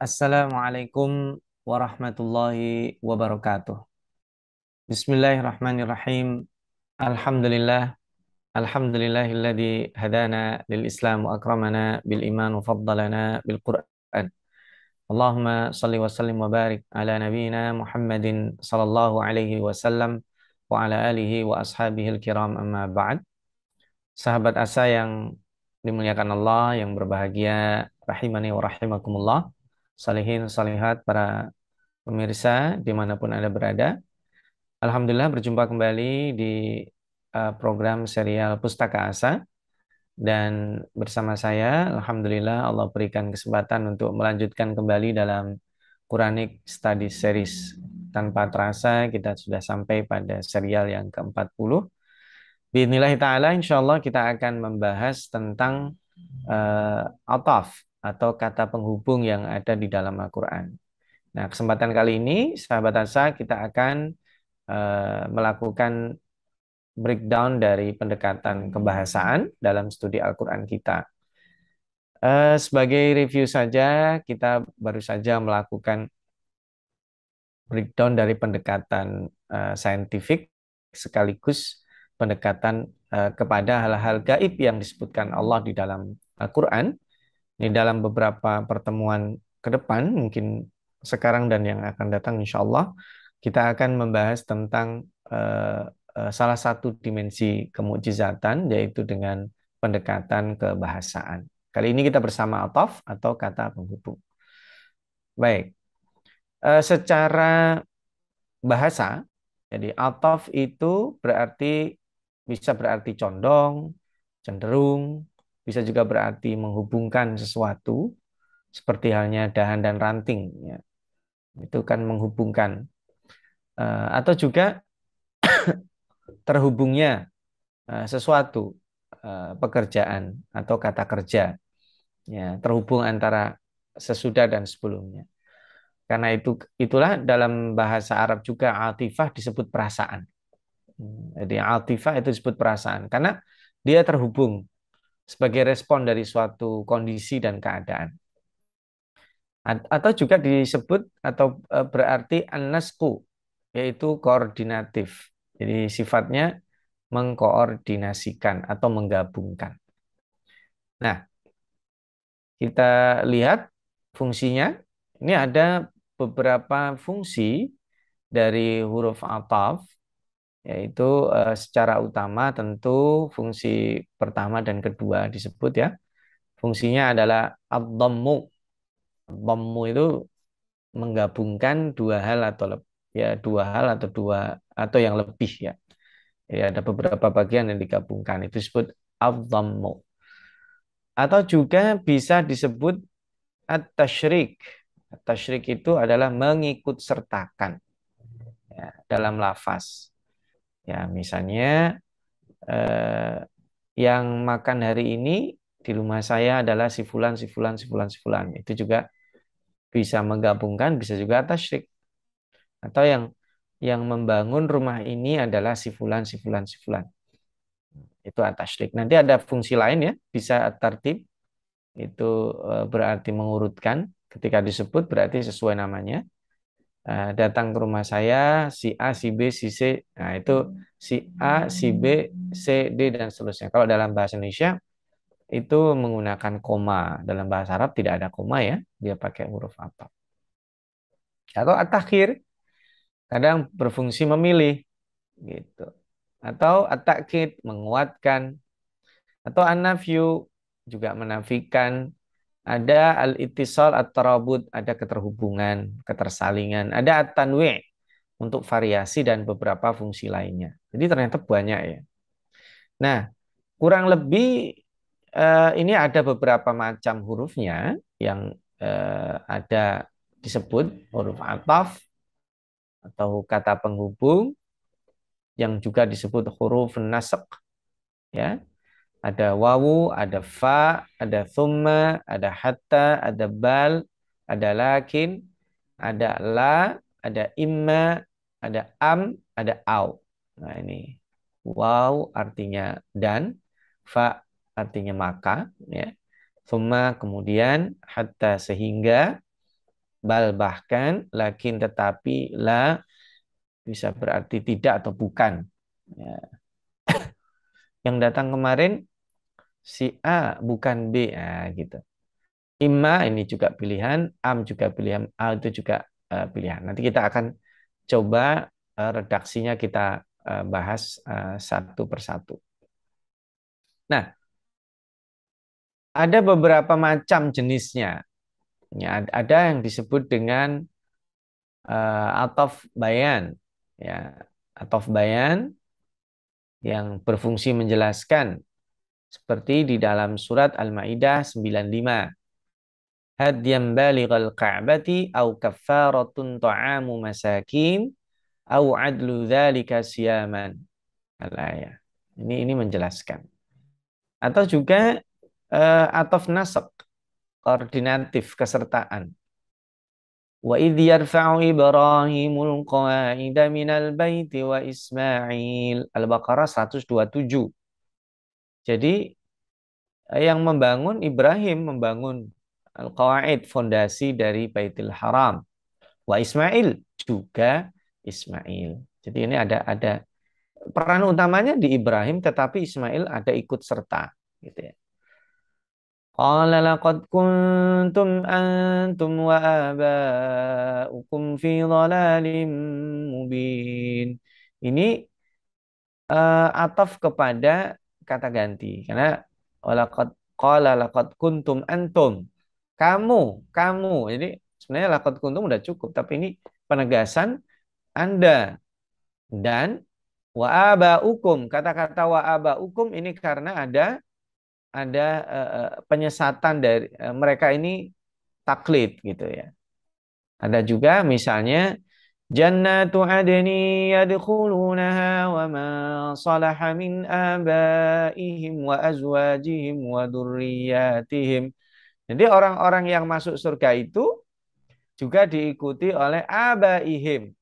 Assalamualaikum warahmatullahi wabarakatuh. Bismillahirrahmanirrahim. Alhamdulillah. Alhamdulillahilladzi hadana lil Islam wa akramana bil iman wa faddalana bil Qur'an. Allahumma salli wa sallim wa barik ala nabiyyina Muhammadin sallallahu alaihi wasallam wa ala alihi wa ashabihi kiram amma ba'd. Sahabat asa yang dimuliakan Allah, yang berbahagia, rahimani wa rahimakumullah. Salihin, salihat, para pemirsa dimanapun Anda berada. Alhamdulillah berjumpa kembali di program serial Pustaka Asa. Dan bersama saya, Alhamdulillah Allah berikan kesempatan untuk melanjutkan kembali dalam Quranic Study Series. Tanpa terasa kita sudah sampai pada serial yang ke-40. Bismillah ta'ala, insya Allah kita akan membahas tentang ataf atau kata penghubung yang ada di dalam Al-Quran. Nah, kesempatan kali ini, sahabat Asa, kita akan melakukan breakdown dari pendekatan kebahasaan dalam studi Al-Quran kita. Sebagai review saja, kita baru saja melakukan breakdown dari pendekatan saintifik sekaligus pendekatan kepada hal-hal gaib yang disebutkan Allah di dalam Al-Quran. Ini dalam beberapa pertemuan ke depan, mungkin sekarang dan yang akan datang insya Allah, kita akan membahas tentang salah satu dimensi kemukjizatan, yaitu dengan pendekatan kebahasaan. Kali ini kita bersama ataf atau kata penghubung. Baik, secara bahasa, jadi ataf itu bisa berarti condong, cenderung, bisa juga berarti menghubungkan sesuatu, seperti halnya dahan dan ranting, ya. Itu kan menghubungkan. Atau juga terhubungnya sesuatu, pekerjaan atau kata kerja, ya, terhubung antara sesudah dan sebelumnya. Karena itulah dalam bahasa Arab juga atifah disebut perasaan. Jadi atifah itu disebut perasaan karena dia terhubung sebagai respon dari suatu kondisi dan keadaan. Atau juga disebut atau berarti an-nasqu, yaitu koordinatif. Jadi sifatnya mengkoordinasikan atau menggabungkan. Nah, kita lihat fungsinya. Ini ada beberapa fungsi dari huruf ataf, yaitu secara utama tentu fungsi pertama dan kedua disebut, ya. Fungsinya adalah ad-dhammu. Dhammu itu menggabungkan dua hal atau yang lebih, ya. Ya, ada beberapa bagian yang digabungkan itu disebut ad-dhammu. Atau juga bisa disebut at-tasyrik. At-tasyrik itu adalah mengikut sertakan, ya, dalam lafaz. Ya, misalnya yang makan hari ini di rumah saya adalah si fulan, si fulan, si fulan, si fulan. Itu juga bisa menggabungkan, bisa juga tasyrik. Atau yang membangun rumah ini adalah si fulan, si fulan, si fulan. Itu tasyrik. Nanti ada fungsi lain, ya, bisa at-tartib. Itu berarti mengurutkan. Ketika disebut berarti sesuai namanya. Datang ke rumah saya si A, si B, si C. Nah, itu si A, si B, C, D, dan seterusnya. Kalau dalam bahasa Indonesia itu menggunakan koma. Dalam bahasa Arab tidak ada koma, ya. Dia pakai huruf ataf. Atau at-takhir, kadang berfungsi memilih gitu. Atau at-ta'kid, menguatkan. Atau an-nafyu, juga menafikan. Ada al-ittisal, at-tarabut, ada keterhubungan, ketersalingan. Ada at-tanwi', untuk variasi dan beberapa fungsi lainnya. Jadi ternyata banyak, ya. Nah, kurang lebih ini ada beberapa macam hurufnya yang ada disebut huruf ataf atau kata penghubung, yang juga disebut huruf nasq, ya. Ada wawu, ada fa, ada thumma, ada hatta, ada bal, ada lakin, ada la, ada imma, ada am, ada au. Nah, ini waw artinya dan, fa artinya maka, ya. Thumma kemudian, hatta sehingga, bal bahkan, lakin tetapi, la bisa berarti tidak atau bukan. Ya. Yang datang kemarin si A bukan B, nah, gitu. Imma ini juga pilihan, am juga pilihan, A itu juga pilihan. Nanti kita akan coba redaksinya kita bahas satu persatu. Nah, ada beberapa macam jenisnya. Ya, ada yang disebut dengan atof bayan. Ya, atof bayan yang berfungsi menjelaskan seperti di dalam surat Al-Maidah 95. Hadyan balighal ka'bati au kaffaratun ta'amu masakin au adlu dzalika siyaman. Al-ayah. Ini menjelaskan. Atau juga atof nasab, koordinatif kesertaan. Wa idh yarfa'u Ibrahimul qawaida minal baiti wa Ismail. Al-Baqarah 127. Jadi yang membangun Ibrahim membangun al-qawaid, fondasi dari Baitul Haram. Wa Ismail juga Ismail. Jadi ini ada peran utamanya di Ibrahim, tetapi Ismail ada ikut serta, gitu ya. Qala laqad kuntum antum wa aba'ukum fi dhalalim mubin. Ini ataf kepada kata ganti karena walaqad qala laqad kuntum antum. Kamu, kamu. Jadi sebenarnya laqad kuntum udah cukup, tapi ini penegasan Anda dan wa aba'ukum. Kata-kata wa aba'ukum ini karena ada penyesatan dari mereka ini taklid gitu ya. Ada juga misalnya jannatu adni yadkhulunaha wa ma salaha min abaihim wa azwajihim wa dzurriyyatihim. Jadi orang-orang yang masuk surga itu juga diikuti oleh abaihim.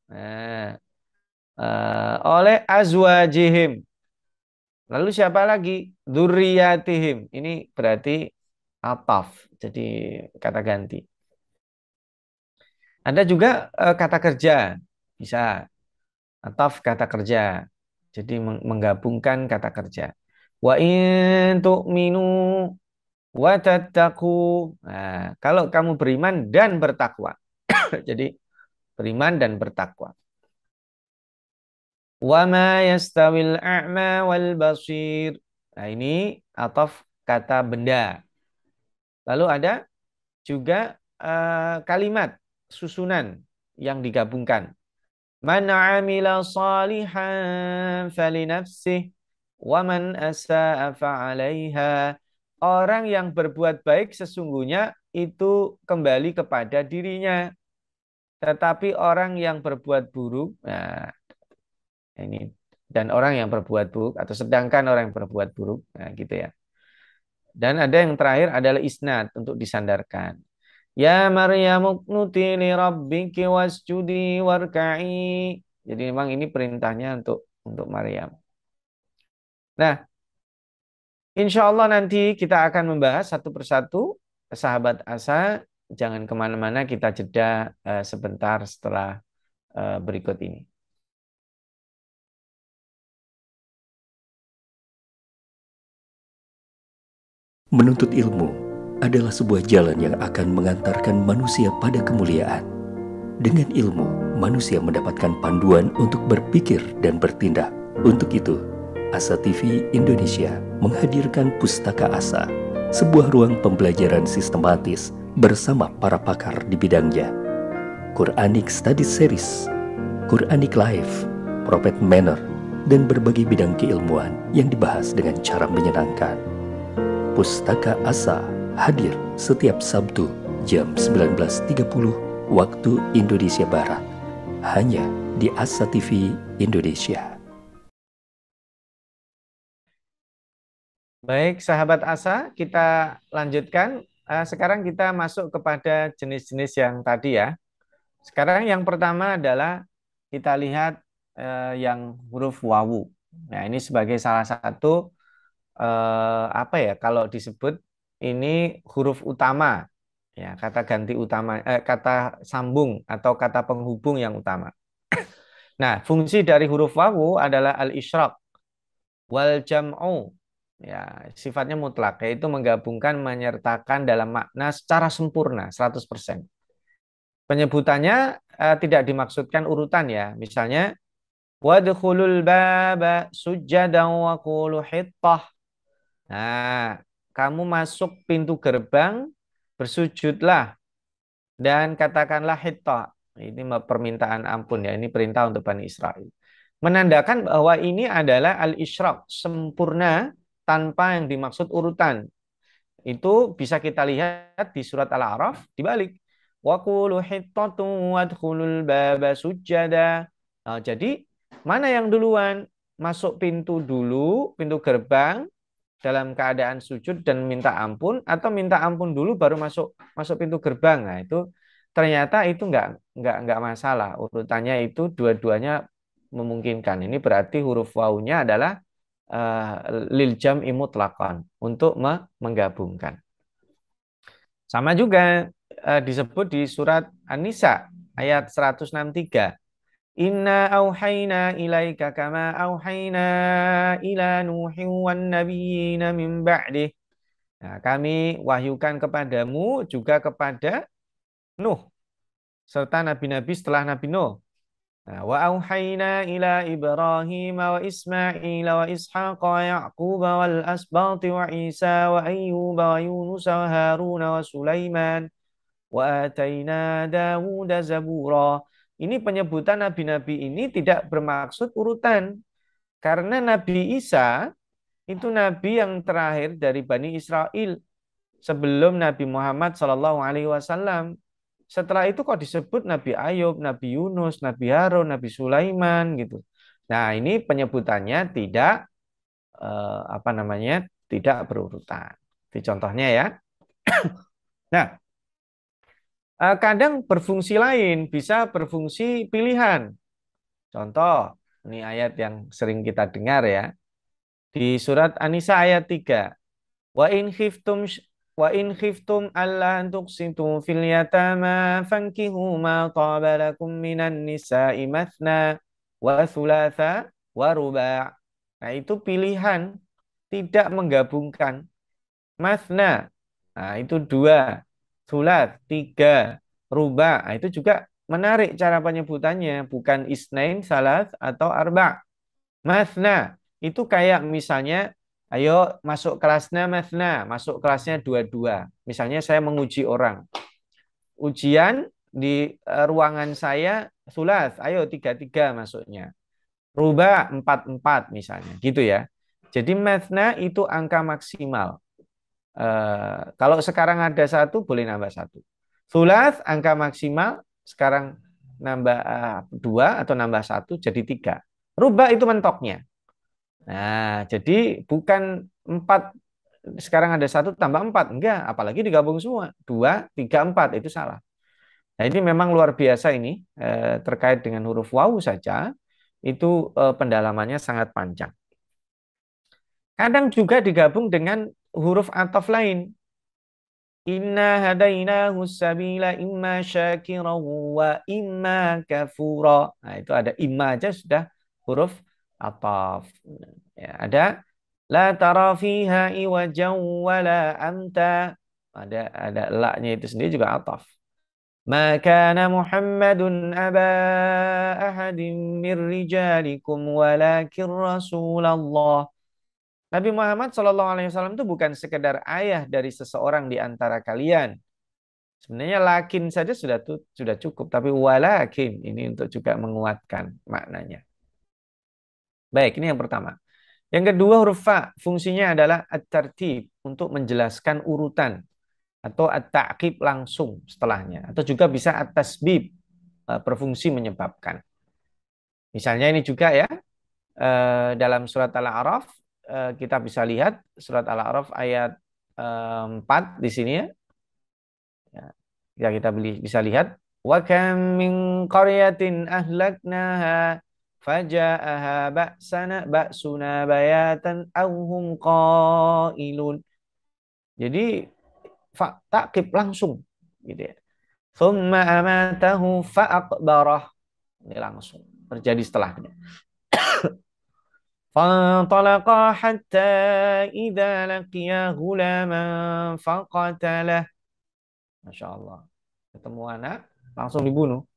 Nah, oleh azwajihim. Lalu siapa lagi? Dzurriyyatihim. Ini berarti ataf. Jadi kata ganti. Ada juga kata kerja. Bisa. Ataf kata kerja. Jadi menggabungkan kata kerja. Wa in tu'minu wa tattaqu. Nah, kalau kamu beriman dan bertakwa. Jadi beriman dan bertakwa. Wa ma yastawil a'ma wal basir. Nah, ini ataf kata benda. Lalu ada juga kalimat susunan yang digabungkan. Man amila salihan falinafsih wa man asa'a fa'alaiha. Orang yang berbuat baik sesungguhnya itu kembali kepada dirinya. Tetapi orang yang berbuat buruk, nah ini dan orang yang berbuat buruk atau sedangkan orang yang berbuat buruk, nah gitu ya. Dan ada yang terakhir adalah isnad untuk disandarkan. Ya Maryam uqnuti li rabbiki wasjudi warka'i. Jadi memang ini perintahnya untuk Maryam. Nah, insya Allah nanti kita akan membahas satu persatu, sahabat Asa. Jangan kemana-mana, kita jeda sebentar setelah berikut ini. Menuntut ilmu adalah sebuah jalan yang akan mengantarkan manusia pada kemuliaan. Dengan ilmu, manusia mendapatkan panduan untuk berpikir dan bertindak. Untuk itu, Asa TV Indonesia menghadirkan Pustaka Asa, sebuah ruang pembelajaran sistematis bersama para pakar di bidangnya. Quranic Study Series, Quranic Life, Prophet Manner, dan berbagai bidang keilmuan yang dibahas dengan cara menyenangkan. Pustaka Asa hadir setiap Sabtu jam 19.30 waktu Indonesia Barat, hanya di Asa TV Indonesia. Baik, sahabat Asa, kita lanjutkan. Sekarang kita masuk kepada jenis-jenis yang tadi ya. Sekarang yang pertama adalah kita lihat yang huruf wawu. Nah, ini sebagai salah satu apa ya, kalau disebut ini huruf utama Ya, kata ganti utama, kata sambung atau kata penghubung yang utama. Nah, fungsi dari huruf wawu adalah al-isyraq wal jam'u. Ya, sifatnya mutlak, yaitu menggabungkan, menyertakan dalam makna secara sempurna, 100%. Penyebutannya tidak dimaksudkan urutan ya. Misalnya, wadkhulul baba sujjadan wa qulu hittah. Nah, kamu masuk pintu gerbang, bersujudlah dan katakanlah hittah. Ini permintaan ampun ya, ini perintah untuk Bani Israel. Menandakan bahwa ini adalah al-isyraq, sempurna tanpa yang dimaksud urutan. Itu bisa kita lihat di surat Al-A'raf dibalik. Wa qulu hittatu wadkhulul baba sujjada. Nah, jadi mana yang duluan? Masuk pintu dulu, pintu gerbang dalam keadaan sujud dan minta ampun, atau minta ampun dulu baru masuk masuk pintu gerbang. Nah, itu ternyata itu nggak masalah. Urutannya itu dua-duanya memungkinkan. Ini berarti huruf wawunya adalah lil jam'i mutlaqan, untuk menggabungkan. Sama juga disebut di surat An-Nisa ayat 163. Inna auhayna ilaika kama auhayna ila nuhin wan nabiyina min ba'dih. Nah, kami wahyukan kepadamu juga kepada Nuh serta nabi-nabi setelah Nabi Nuh. Nah, wa auhayna ila Ibrahim wa Ismail wa Ishaq wa Yaqub wal asbati wa Isa wa Ayyub wa Yunus wa Harun wa Sulaiman wa ataina Dawud zabura. Ini penyebutan nabi-nabi ini tidak bermaksud urutan, karena Nabi Isa itu nabi yang terakhir dari Bani Israel sebelum Nabi Muhammad SAW. Setelah itu kok disebut Nabi Ayub, Nabi Yunus, Nabi Harun, Nabi Sulaiman gitu. Nah, ini penyebutannya tidak apa namanya? Tidak berurutan. Di contohnya ya. Nah, kadang berfungsi lain, bisa berfungsi pilihan. Contoh, ini ayat yang sering kita dengar ya. Di surat An-Nisa ayat 3. Wa in khiftum alla tuqsitu fil yatama fankihu ma taba lakum minan nisa'i mathna wa thulatha wa ruba'. Nah, itu pilihan, tidak menggabungkan. Mathna, nah itu dua. Thulat, tiga. Ruba', nah, itu juga menarik cara penyebutannya. Bukan isnain, salat, atau arba'. Mathna, itu kayak misalnya, ayo masuk kelasnya mathna, masuk kelasnya dua-dua. Misalnya saya menguji orang. Ujian di ruangan saya sulas, ayo tiga-tiga masuknya. Ruba empat-empat misalnya, gitu ya. Jadi mathna itu angka maksimal. Kalau sekarang ada satu, boleh nambah satu. Sulas angka maksimal, sekarang nambah dua atau nambah satu, jadi tiga. Rubah itu mentoknya. Nah, jadi bukan empat, sekarang ada satu tambah empat. Enggak, apalagi digabung semua. Dua, tiga, empat, itu salah. Nah, ini memang luar biasa ini, terkait dengan huruf wawu saja, itu pendalamannya sangat panjang. Kadang juga digabung dengan huruf ataf lain. Inna hadainahu sabila imma syakira wa imma kafura. Nah, itu ada imma aja sudah huruf ataf. Ya, ada la tara fiha iwajan wala amta. Ada la-nya itu sendiri juga ataf. Ma kana Muhammadun aba ahadin min rijalikum walakin Rasulullah. Nabi Muhammad SAW itu bukan sekedar ayah dari seseorang di antara kalian. Sebenarnya lakin saja sudah cukup, tapi walakin ini untuk juga menguatkan maknanya. Baik, ini yang pertama. Yang kedua, huruf fa fungsinya adalah at-tartib, untuk menjelaskan urutan, atau at-ta'qib langsung setelahnya, atau juga bisa at-tasbib, berfungsi menyebabkan. Misalnya ini juga ya, dalam surat Al-A'raf, kita bisa lihat surat Al-A'raf ayat 4 di sini ya. Ya, kita bisa lihat wa kam min qaryatin ahlaknaha faja'aha ba'suna bayatan aw qailun. Jadi takkib langsung. gitu ya. Thumma amatahu fa'aqbarah. Ini langsung terjadi setelahnya. فانطلقا حتى إذا لقيا غلاما فقتله. Masya Allah. Ketemu anak, langsung dibunuh.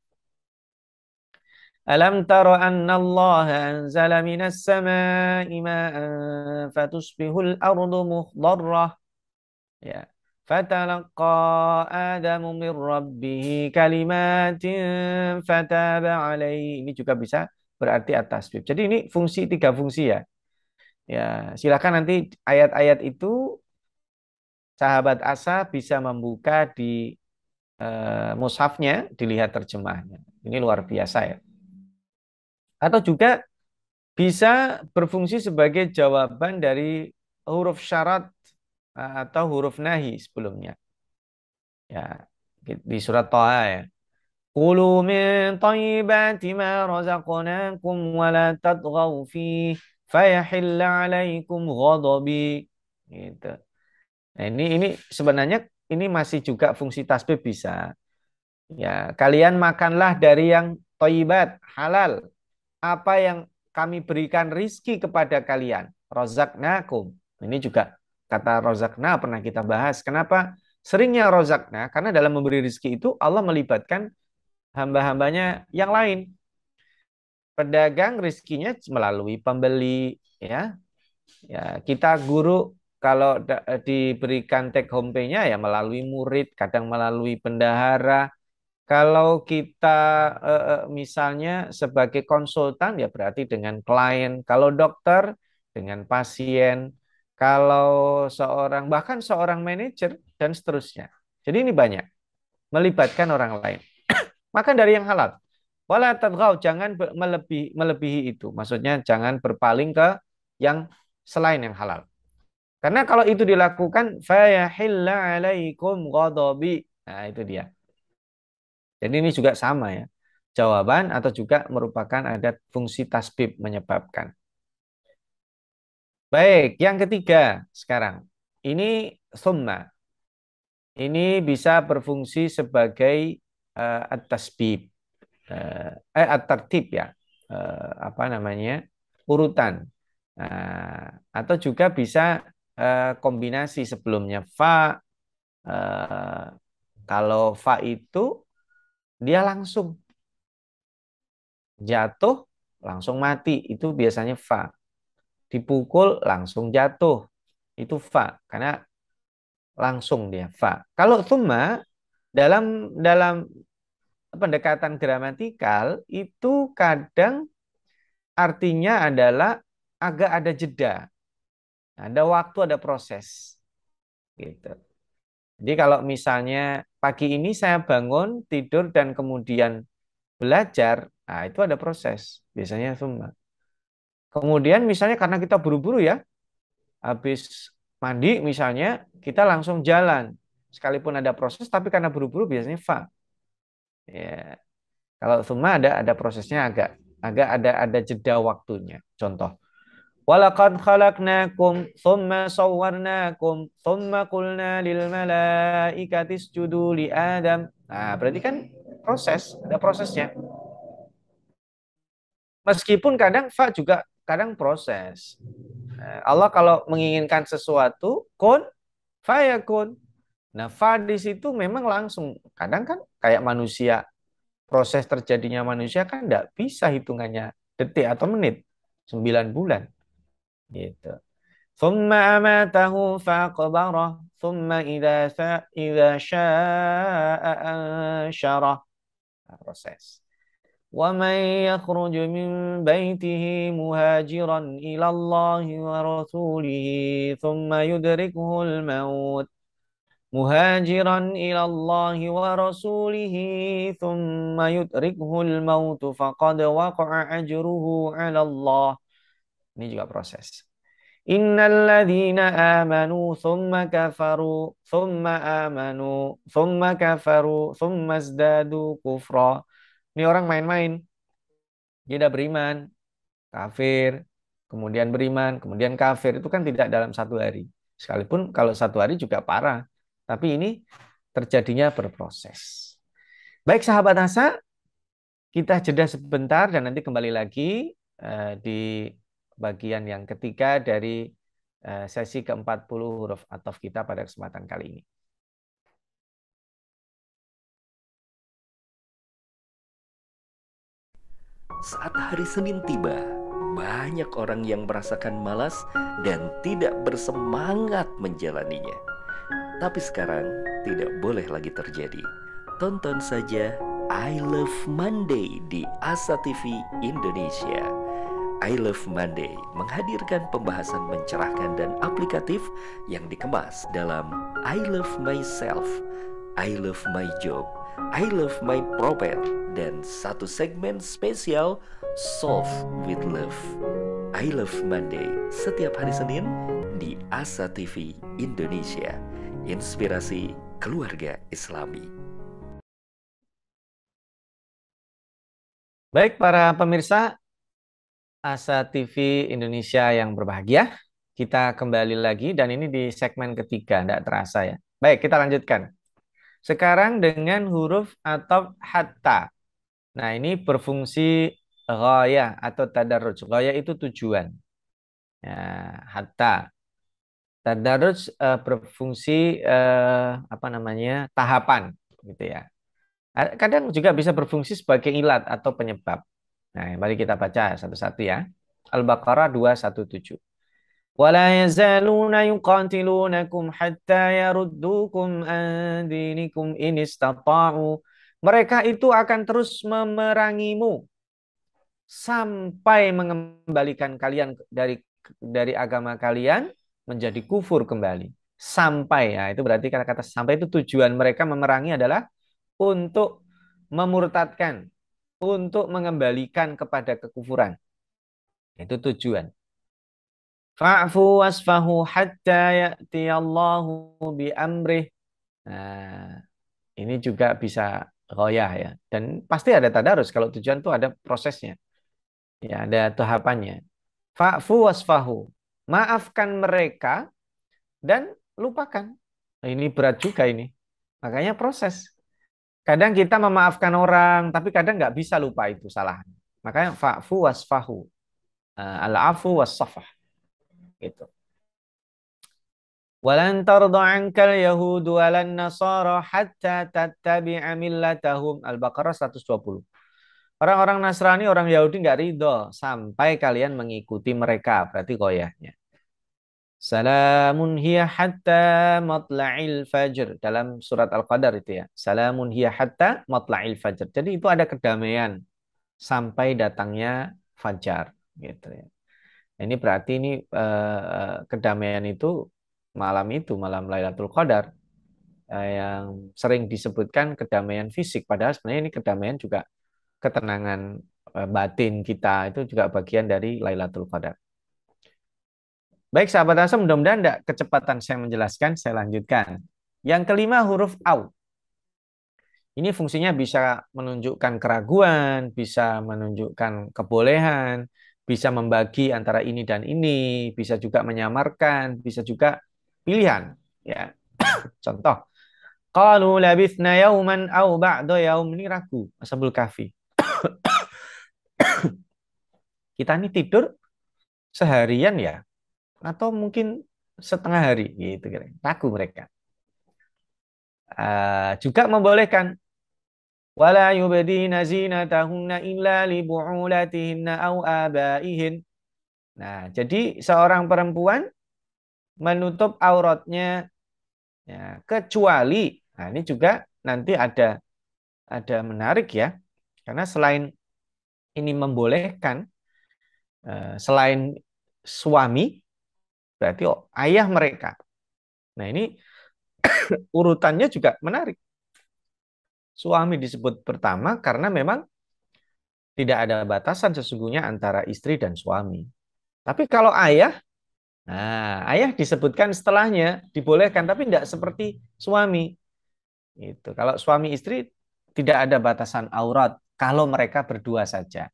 Alam tara anna Allah anzala minas samai ma'an fatusbihul ardu mukhdarrah. Ya. Fatalaqa Adamu min rabbih kalimatin fataba alaihi. Ini juga bisa berarti atas bib. Jadi ini tiga fungsi ya. Ya, silakan nanti ayat-ayat itu sahabat Asa bisa membuka di mushafnya, dilihat terjemahnya. Ini luar biasa ya. Atau juga bisa berfungsi sebagai jawaban dari huruf syarat atau huruf nahi sebelumnya. Ya, di surat Thaha ya. Kulu min thayyibati ma razaqnakum wa la tatghaw fihi fayahilla 'alaikum ghadabi. Gitu. Nah, ini sebenarnya ini masih juga fungsi tasbih bisa. Ya, kalian makanlah dari yang thayyibat, halal. Apa yang kami berikan rizki kepada kalian. Rozaknakum. Ini juga kata rozakna pernah kita bahas. Kenapa seringnya rozakna? Karena dalam memberi rizki itu Allah melibatkan hamba-hambanya yang lain. Pedagang rizkinya melalui pembeli, ya. Ya, kita guru kalau diberikan take home pay-nya ya melalui murid, kadang melalui bendahara. Kalau kita misalnya sebagai konsultan ya berarti dengan klien. Kalau dokter dengan pasien. Kalau bahkan seorang manajer dan seterusnya. Jadi ini banyak melibatkan orang lain. Makan dari yang halal. Wala tadghaw, jangan melebihi itu. Maksudnya jangan berpaling ke yang selain yang halal. Karena kalau itu dilakukan fayahilla alaikum ghadabi. Nah, itu dia. Jadi ini juga sama ya. Jawaban atau juga merupakan ada fungsi tasbib menyebabkan. Baik, yang ketiga sekarang. Ini summa. Ini bisa berfungsi sebagai at-tasbib. At-tartib ya. Apa namanya? Urutan. Atau juga bisa kombinasi sebelumnya fa. Kalau fa itu dia langsung jatuh, langsung mati. Itu biasanya fa. Dipukul, langsung jatuh. Itu fa. Karena langsung dia fa. Kalau thumma, dalam pendekatan gramatikal, itu kadang artinya adalah agak ada jeda. Ada waktu, ada proses. Gitu. Jadi kalau misalnya pagi ini saya bangun, tidur, dan kemudian belajar, nah itu ada proses. Biasanya thumma. Kemudian misalnya karena kita buru-buru ya, habis mandi misalnya, kita langsung jalan. Sekalipun ada proses, tapi karena buru-buru biasanya fa. Ya. Kalau thumma ada prosesnya agak ada jeda waktunya. Contoh. Walaqad khalaqnakum thumma sawwarnakum thumma qulna lil malaikati isjudu li Adam. Nah, berarti kan ada prosesnya. Meskipun kadang fa juga kadang proses. Allah kalau menginginkan sesuatu, kun fayakun. Nah, fa di situ memang langsung. Kadang kan kayak manusia, proses terjadinya manusia kan tidak bisa hitungannya detik atau menit. 9 bulan. Gitu. Thumma amatahu faqbarah. Thumma idza sya'a ansyarah. Nah, proses. ومن يخرج من بيته مهاجرا إلى الله ورسوله ثم يدركه الموت مهاجرا إلى الله ورسوله ثم يدركه الموت فقد وقع أجره على الله. Ini juga proses. Innalladzina amanu thumma kafaru thumma amanu thumma kafaru thumma zdadu kufra. Ini orang main-main. Dia udah beriman, kafir, kemudian beriman, kemudian kafir. Itu kan tidak dalam satu hari. Sekalipun kalau satu hari juga parah. Tapi ini terjadinya berproses. Baik sahabat Asa, kita jeda sebentar dan nanti kembali lagi di bagian yang ketiga dari sesi ke-40 huruf ataf kita pada kesempatan kali ini. Saat hari Senin tiba, banyak orang yang merasakan malas dan tidak bersemangat menjalaninya. Tapi sekarang tidak boleh lagi terjadi. Tonton saja I Love Monday di Asa TV Indonesia. I Love Monday menghadirkan pembahasan mencerahkan dan aplikatif yang dikemas dalam I Love Myself, I Love My Job, I Love My Prophet, dan satu segmen spesial Solve with Love. I Love Monday setiap hari Senin di Asa TV Indonesia. Inspirasi keluarga Islami. Baik para pemirsa Asa TV Indonesia yang berbahagia, kita kembali lagi dan ini di segmen ketiga, tidak terasa ya. Baik, kita lanjutkan. Sekarang dengan huruf atau hatta. Nah, ini berfungsi ghayah atau tadarruj. Ghayah itu tujuan. Ya, hatta. Tadarruj berfungsi apa namanya? Tahapan gitu ya. Kadang juga bisa berfungsi sebagai ilat atau penyebab. Nah, mari kita baca satu-satu ya. Al-Baqarah 217. ولا يزالون يقاتلونكم حتى يردوكم عن دينكم إن استطاعوا. Mereka itu akan terus memerangimu sampai mengembalikan kalian dari agama kalian menjadi kufur kembali. Sampai, ya itu berarti kata-kata sampai itu tujuan mereka memerangi adalah untuk memurtadkan, untuk mengembalikan kepada kekufuran. Itu tujuan. Fa'fu wasfahu hatta ya'tiyallahu bi'amrih. Nah, ini juga bisa ghoyah ya. Dan pasti ada tadarus kalau tujuan itu ada prosesnya. Ya, ada tahapannya. Fa'fu wasfahu. Maafkan mereka dan lupakan. Nah, ini berat juga ini. Makanya proses. Kadang kita memaafkan orang, tapi kadang nggak bisa lupa itu salah. Makanya fa'fu wasfahu. Al-afu was-safah. Gitu. Walan tarda ankal yahudu walan nasara hatta tattabi'a millatahum. Al-Baqarah 120. Orang-orang Nasrani, orang Yahudi nggak ridho sampai kalian mengikuti mereka. Berarti goyahnya. Salamun hiya hatta matla'il fajr. Dalam surat Al-Qadar itu ya. Salamun hiya hatta matla'il fajr. Jadi itu ada kedamaian sampai datangnya fajar. Gitu ya. Ini berarti ini kedamaian itu, malam Lailatul Qadar yang sering disebutkan kedamaian fisik, padahal sebenarnya ini kedamaian juga ketenangan batin kita, itu juga bagian dari Lailatul Qadar. Baik sahabat Asa, mudah-mudahan tidak kecepatan saya menjelaskan, saya lanjutkan. Yang kelima huruf au. Ini fungsinya bisa menunjukkan keraguan, bisa menunjukkan kebolehan, bisa membagi antara ini dan ini, bisa juga menyamarkan, bisa juga pilihan. Ya, contoh, qalu labithna yauman au ba'da yaum, ini ragu, Ashabul Kahfi. Kita ini tidur seharian ya, atau mungkin setengah hari, gitu kira. Ragu mereka. Juga membolehkan wala yubdina zinatahunna illa li bu'ulatihinna au abaihin. Nah, jadi seorang perempuan menutup auratnya ya, kecuali, nah ini juga nanti ada menarik ya, karena selain ini membolehkan, selain suami berarti ayah mereka. Nah ini urutannya juga menarik. Suami disebut pertama karena memang tidak ada batasan sesungguhnya antara istri dan suami. Tapi kalau ayah, nah ayah disebutkan setelahnya, dibolehkan, tapi tidak seperti suami. Itu. Kalau suami istri tidak ada batasan aurat kalau mereka berdua saja.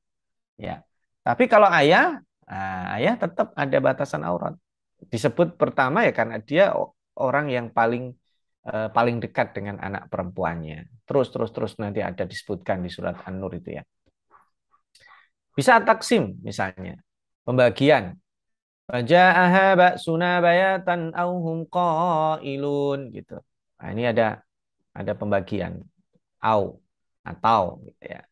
Ya. Tapi kalau ayah, nah, ayah tetap ada batasan aurat. Disebut pertama ya karena dia orang yang paling paling dekat dengan anak perempuannya. Terus nanti ada disebutkan di surat An-Nur itu ya. Bisa taksim misalnya, pembagian. Faja'aha ba'suna bayatan aw hum qailun gitu. Nah, ini ada pembagian au atau gitu ya.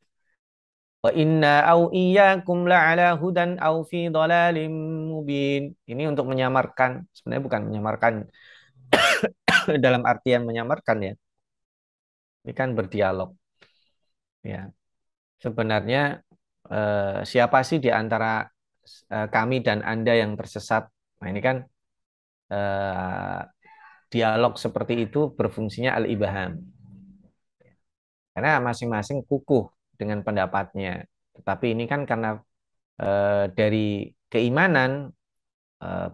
Wa inna au iyyakum la'ala hudan au fi dhalalim mubin. Ini untuk menyamarkan, sebenarnya bukan menyamarkan dalam artian menyamarkan ya. Ini kan berdialog ya. Sebenarnya siapa sih di antara kami dan Anda yang tersesat? Nah, ini kan eh, dialog seperti itu berfungsinya al-ibham. Karena masing-masing kukuh dengan pendapatnya. Tetapi ini kan karena dari keimanan,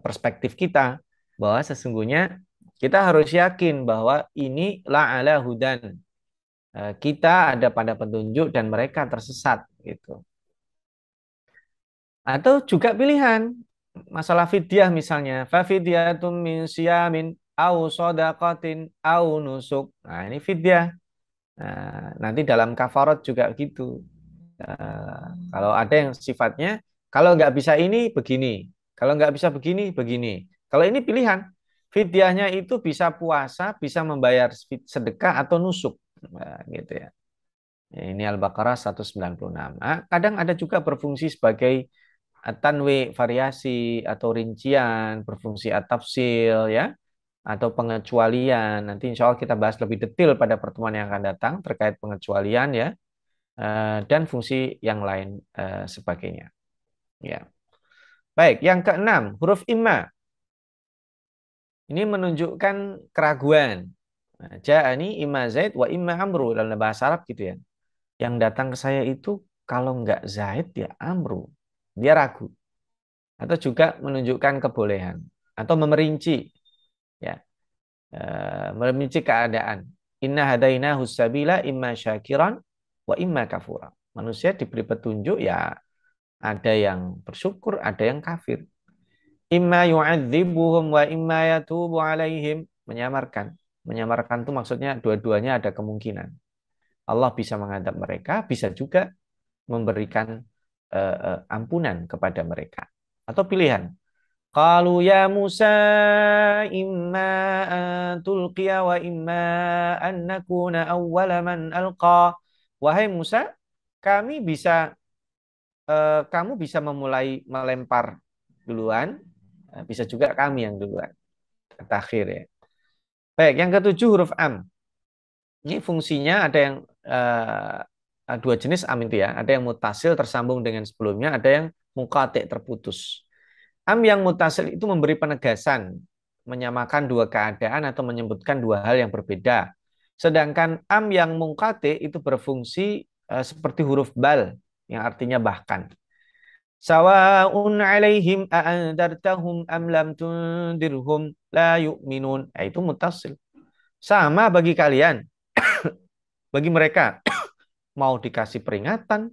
perspektif kita, bahwa sesungguhnya kita harus yakin bahwa ini la'ala hudan. Kita ada pada petunjuk dan mereka tersesat. Gitu. Atau juga pilihan, masalah fidyah misalnya. Fafidyatum min siyamin au sodaqatin au nusuk. Nah ini fidyah. Nah, nanti dalam kafarat juga gitu. Kalau ada yang sifatnya, kalau nggak bisa ini, begini. Kalau nggak bisa begini, begini. Kalau ini pilihan, fidyahnya itu bisa puasa, bisa membayar sedekah atau nusuk. Nah, gitu ya. Ini Al-Baqarah 196. Nah, kadang ada juga berfungsi sebagai tanwi, variasi atau rincian, berfungsi at-tafsil ya, atau pengecualian. Nanti insya Allah kita bahas lebih detail pada pertemuan yang akan datang terkait pengecualian ya, dan fungsi yang lain sebagainya. Ya. Baik, yang keenam, huruf imma. Ini menunjukkan keraguan. Nah, ja'ani imma Zaid wa imma Amru dalam bahasa Arab gitu ya. Yang datang ke saya itu kalau nggak Zaid ya Amru. Dia ragu. Atau juga menunjukkan kebolehan atau memerinci ya. Merinci keadaan. Inna hadainahu sabila imma syakiran wa imma kafura. Manusia diberi petunjuk ya ada yang bersyukur, ada yang kafir. Imma yu'adzibuhum wa imma yatubu alaihim. Menyamarkan. Menyamarkan itu maksudnya dua-duanya ada kemungkinan. Allah bisa menghadap mereka, bisa juga memberikan ampunan kepada mereka. Atau pilihan. Qalu ya Musa imma an tulqiya wa imma an nakuna awwala man alqa. Wahai Musa, kami bisa kamu bisa memulai melempar duluan, bisa juga kami yang duluan. Takhir ya. Baik, yang ketujuh huruf am. Ini fungsinya ada yang dua jenis am itu ya. Ada yang mutasil tersambung dengan sebelumnya, ada yang muqati' terputus. Am yang mutasil itu memberi penegasan, menyamakan dua keadaan atau menyebutkan dua hal yang berbeda. Sedangkan am yang munqati' itu berfungsi seperti huruf bal yang artinya bahkan. Sawa'un 'alaihim a'andartahum am lam tundirhum la yu'minun. Nah, itu mutasil. Sama bagi kalian, bagi mereka mau dikasih peringatan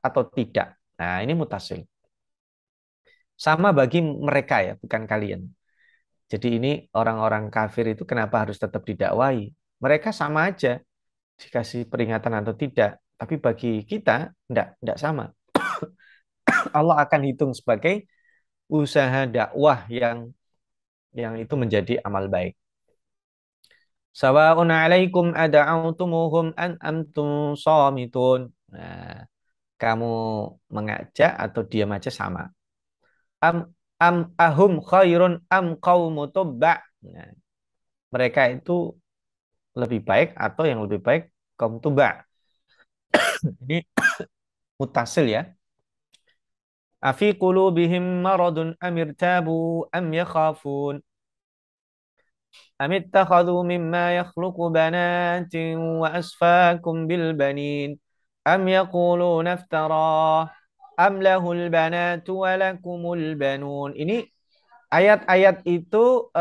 atau tidak. Nah, ini mutasil. Sama bagi mereka ya, bukan kalian. Jadi ini orang-orang kafir itu kenapa harus tetap didakwai? Mereka sama aja dikasih peringatan atau tidak. Tapi bagi kita enggak sama. Allah akan hitung sebagai usaha dakwah yang itu menjadi amal baik. Sawa'un 'alaikum ada'autumuhum an antum shamitun. Nah, kamu mengajak atau diam aja sama. Am am ahum khairun am qaumu tubba. Nah, mereka itu lebih baik atau yang lebih baik kaum tuba. Ini mutasil ya. Afi qulubihim maradun amirtabu am yakhafun am ittakhadhu mimma yakhluqu banatin wa asfakum bil banin am yaquluna iftara am lahul banatu wa lakumul banun. Ini ayat-ayat itu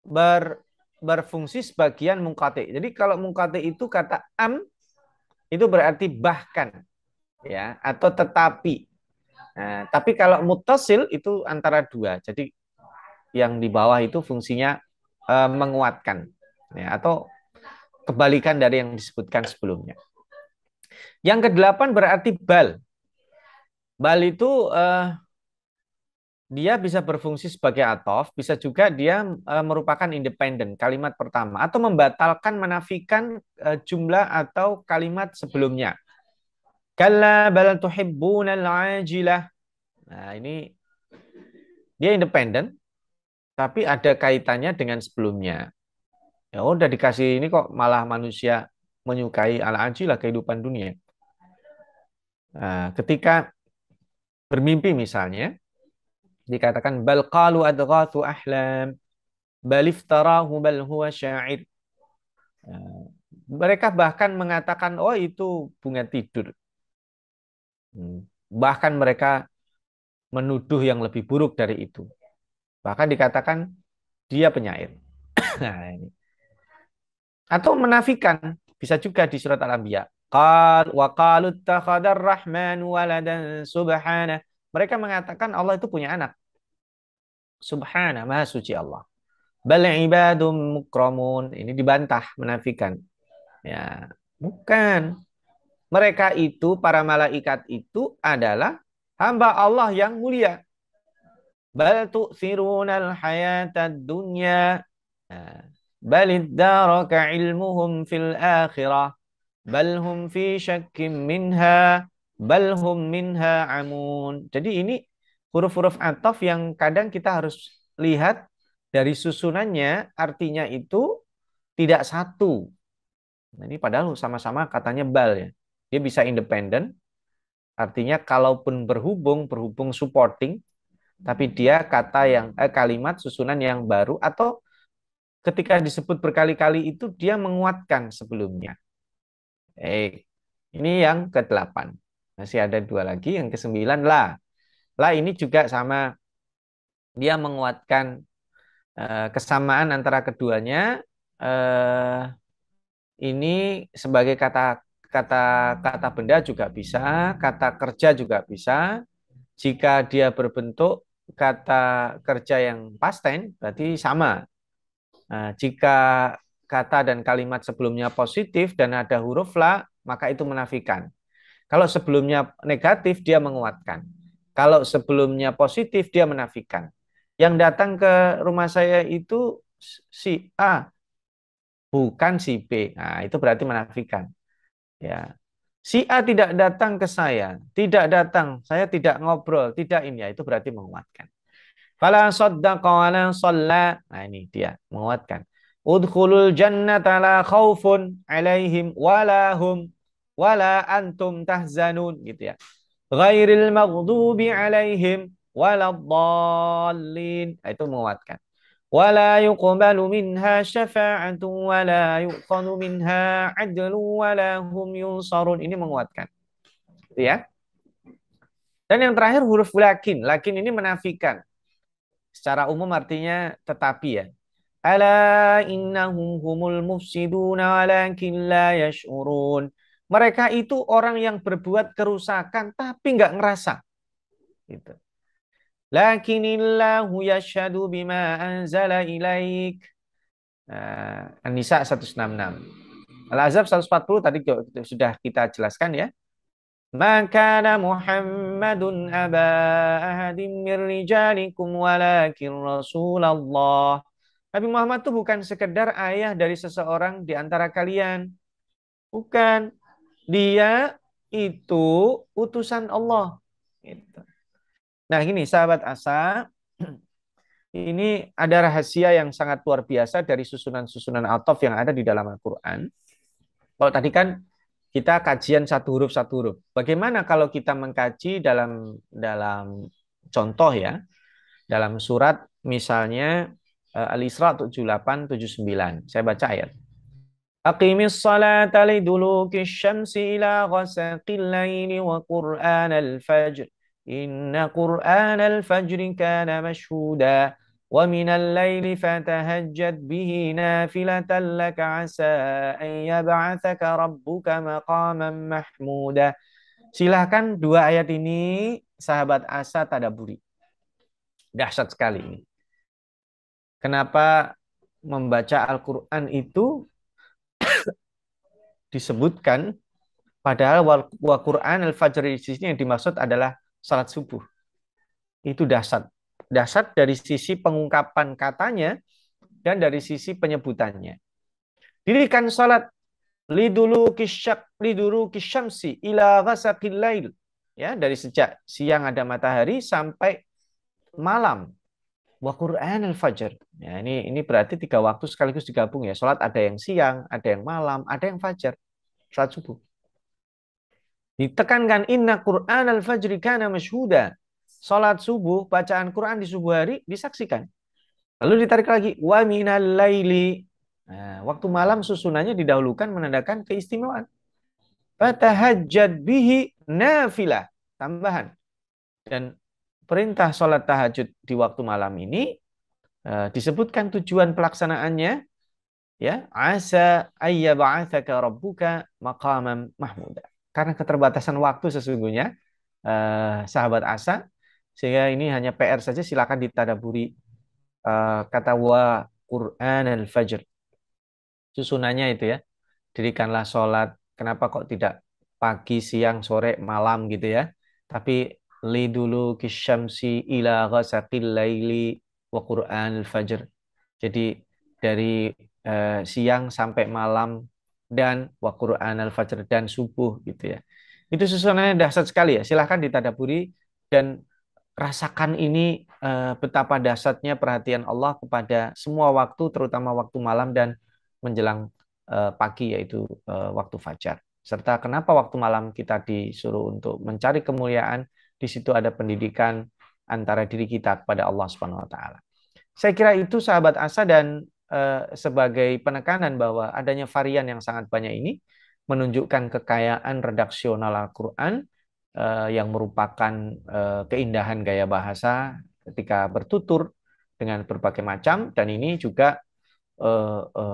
ber, berfungsi sebagian mungkati. Jadi kalau mungkati itu kata am itu berarti bahkan ya atau tetapi. Nah, tapi kalau mutasil itu antara dua. Jadi yang di bawah itu fungsinya menguatkan. Ya, atau kebalikan dari yang disebutkan sebelumnya. Yang kedelapan berarti bal. Bal itu dia bisa berfungsi sebagai atof, bisa juga dia merupakan independen, kalimat pertama, atau membatalkan, menafikan jumlah atau kalimat sebelumnya. Kalla bal tuhibbunal ajilah. Nah, ini dia independen, tapi ada kaitannya dengan sebelumnya. Ya udah dikasih ini kok malah manusia menyukai al-ajilah, kehidupan dunia. Nah, ketika bermimpi misalnya, dikatakan bal qalu adghathu ahlam, bal iftarahu bal huwa syair. Nah, mereka bahkan mengatakan, oh itu bunga tidur. Bahkan mereka menuduh yang lebih buruk dari itu. Bahkan dikatakan dia penyair. Nah, ini. Atau menafikan, bisa juga di surat Al-Anbiya. Qal wa qalu ittakhadar rahmanu waladan subhana. Mereka mengatakan Allah itu punya anak. Subhana, maha suci Allah. Bal ibadum mukramun. Ini dibantah, menafikan. Ya, bukan. Mereka itu, para malaikat itu adalah hamba Allah yang mulia. Bal tu'thirunal hayatad dunya. Balid daraka ilmuhum fil akhirah. Bal hum fi syakkim minha. Bal hum minha amun. Jadi ini huruf-huruf ataf yang kadang kita harus lihat dari susunannya, artinya itu tidak satu. Nah, ini padahal sama-sama katanya bal ya. Dia bisa independen, artinya kalaupun berhubung supporting, tapi dia kata yang kalimat susunan yang baru, atau ketika disebut berkali-kali itu dia menguatkan sebelumnya. Ini yang ke-8. Masih ada dua lagi, yang ke-9 la. La ini juga sama, dia menguatkan kesamaan antara keduanya. Ini sebagai kata kata kata benda juga bisa, kata kerja juga bisa. Jika dia berbentuk kata kerja yang past tense, berarti sama. Nah, jika kata dan kalimat sebelumnya positif dan ada huruf la, maka itu menafikan. Kalau sebelumnya negatif, dia menguatkan. Kalau sebelumnya positif, dia menafikan. Yang datang ke rumah saya itu si A, bukan si B. Nah, itu berarti menafikan. Ya. Si A tidak datang ke saya, tidak datang, saya tidak ngobrol, tidak ini, ya, itu berarti menguatkan. Fala saddaqa wala shalla. Nah, ini dia menguatkan. Udkhulul jannata la khaufun alaihim wala hum wala antum tahzanun gitu ya. Ghairil maghdubi alaihim waladdallin. Nah, itu menguatkan. ولا يقبل منها شفاعة ولا يؤخذ منها عدل ولا هم ينصرون. Ini menguatkan. Gitu ya. Dan yang terakhir huruf lakin. Lakin ini menafikan. Secara umum artinya tetapi ya. Ala innahum humul mufsiduna walakin la yash'urun. Mereka itu orang yang berbuat kerusakan tapi nggak ngerasa. Gitu. Lakinillahu yashhadu bima anzala ilaik. An-Nisa 166. Al-Ahzab 140 tadi sudah kita jelaskan ya. Maka Muhammadun aba ahadim mir rijalikum walakin Rasulullah. Nabi Muhammad itu bukan sekedar ayah dari seseorang di antara kalian. Bukan. Dia itu utusan Allah. Gitu. Nah, ini sahabat Asa, ini ada rahasia yang sangat luar biasa dari susunan-susunan ataf yang ada di dalam Al-Quran. Kalau tadi kan kita kajian satu huruf. Bagaimana kalau kita mengkaji dalam contoh ya, dalam surat misalnya Al-Isra 78 79. Saya baca ayat. Aqimis salata liduluki syamsi ila ghasaqil laili wa qur'anal fajr. Inna qur'anal fajri kana mashhuda. ومن الليل فتهجد به نافلة لك عسى أن يبعثك ربك مقاما محمودا. Silahkan dua ayat ini sahabat Asa tadaburi. Dahsyat sekali ini. Kenapa membaca Al-Quran itu disebutkan, padahal wa Quran al-fajr di sini yang dimaksud adalah salat subuh. Itu dahsyat. Dahsyat dari sisi pengungkapan katanya dan dari sisi penyebutannya. Dirikan salat lidulu kisyamsi ila ghasaqil lail. Ya, dari sejak siang ada matahari sampai malam. Wa Quran al-fajr. Ya, ini berarti 3 waktu sekaligus digabung ya. Salat ada yang siang, ada yang malam, ada yang fajar. Salat subuh. Ditekankan inna Quran al-fajri kana masyhuda. Salat subuh, bacaan Quran di subuh hari disaksikan. Lalu ditarik lagi wa minal laili. Nah, waktu malam susunannya didahulukan menandakan keistimewaan. Fatahajjad bihi nafilah. Tambahan. Dan perintah sholat tahajud di waktu malam ini disebutkan tujuan pelaksanaannya, ya, asa ayyab'atsaka rabbuka maqaman mahmuda. Karena keterbatasan waktu sesungguhnya, sahabat Asa, sehingga ini hanya PR saja, silakan ditadaburi kata wa Quran al-fajr. Susunannya itu ya, dirikanlah sholat. Kenapa kok tidak pagi, siang, sore, malam gitu ya? Tapi li dulu kisyamsi ila ghasaqil laili wa Quran al-fajr. Jadi dari siang sampai malam dan wa Quran al-fajr dan subuh gitu ya. Itu susunannya dahsyat sekali ya. Silahkan ditadaburi dan rasakan ini, betapa dahsyatnya perhatian Allah kepada semua waktu, terutama waktu malam dan menjelang pagi, yaitu waktu fajar. Serta kenapa waktu malam kita disuruh untuk mencari kemuliaan, di situ ada pendidikan antara diri kita kepada Allah Subhanahu wa taala. Saya kira itu sahabat Asa, dan sebagai penekanan bahwa adanya varian yang sangat banyak ini menunjukkan kekayaan redaksional Al-Qur'an yang merupakan keindahan gaya bahasa ketika bertutur dengan berbagai macam, dan ini juga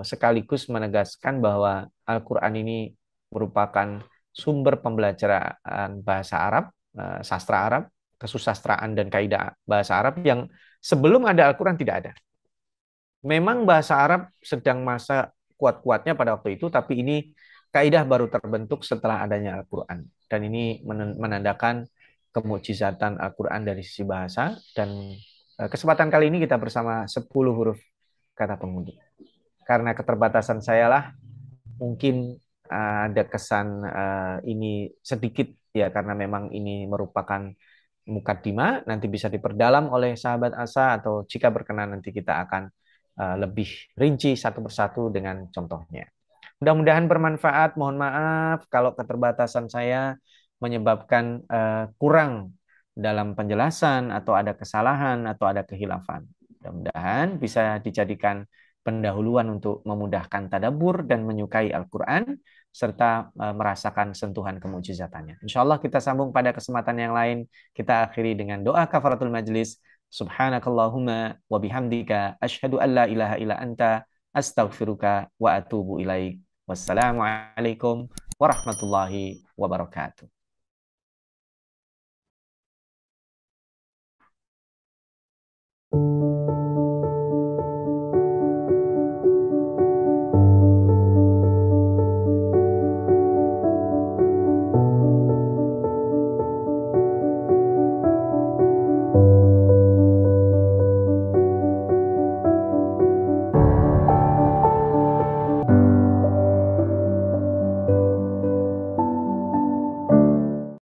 sekaligus menegaskan bahwa Al-Qur'an ini merupakan sumber pembelajaran bahasa Arab, sastra Arab, kesusastraan dan kaidah bahasa Arab yang sebelum ada Al-Quran tidak ada. Memang bahasa Arab sedang masa kuat-kuatnya pada waktu itu, tapi ini kaidah baru terbentuk setelah adanya Al-Quran. Dan ini menandakan kemukjizatan Al-Quran dari sisi bahasa. Dan kesempatan kali ini kita bersama 10 huruf kata pengundi. Karena keterbatasan saya lah, mungkin ada kesan ini sedikit ya, karena memang ini merupakan mukaddimah, nanti bisa diperdalam oleh sahabat Asa, atau jika berkenan nanti kita akan lebih rinci satu persatu dengan contohnya. Mudah-mudahan bermanfaat. Mohon maaf kalau keterbatasan saya menyebabkan kurang dalam penjelasan, atau ada kesalahan, atau ada kehilafan. Mudah-mudahan bisa dijadikan pendahuluan untuk memudahkan tadabbur dan menyukai Al-Quran, serta merasakan sentuhan kemukjizatannya. Insya Allah kita sambung pada kesempatan yang lain. Kita akhiri dengan doa kafaratul majlis. Subhanakallahumma wa bihamdika asyhadu an la ilaha illa anta astaghfiruka wa atubu ilaik. Wassalamualaikum warahmatullahi wabarakatuh.